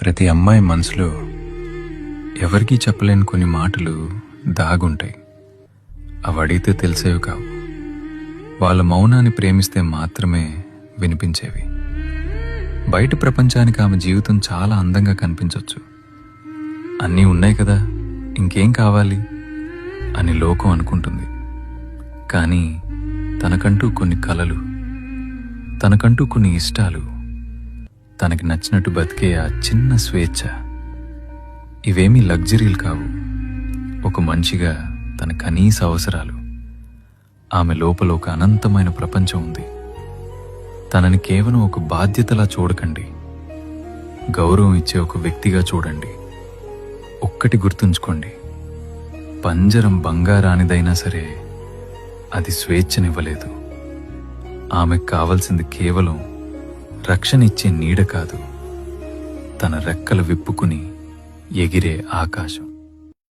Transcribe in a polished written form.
ప్రతి అమ్మాయి మనసులో ఎవరికీ చెప్పలేని కొన్ని మాటలు దాగుంటాయి. అవి అడిగితే తెలిసేవి కావు. వాళ్ళ మౌనాన్ని ప్రేమిస్తే మాత్రమే వినిపించేవి. బయట ప్రపంచానికి ఆమె జీవితం చాలా అందంగా కనిపించవచ్చు. అన్నీ ఉన్నాయి కదా, ఇంకేం కావాలి అని లోకం అనుకుంటుంది. కానీ తనకంటూ కొన్ని కలలు, తనకంటూ కొన్ని ఇష్టాలు, తనకి నచ్చినట్టు బతికే ఆ చిన్న స్వేచ్ఛ, ఇవేమీ లగ్జరీలు కావు. ఒక మనిషిగా తన కనీస అవసరాలు. ఆమె లోపల ఒక అనంతమైన ప్రపంచం ఉంది. తనని కేవలం ఒక బాధ్యతలా చూడకండి, గౌరవం ఇచ్చే ఒక వ్యక్తిగా చూడండి. ఒక్కటి గుర్తుంచుకోండి, పంజరం బంగారానిదైనా సరే అది స్వేచ్ఛనివ్వలేదు. ఆమెకు కావలసింది కేవలం రక్షణ ఇచ్చే నీడ కాదు, తన రెక్కలు విప్పుకుని ఎగిరే ఆకాశం.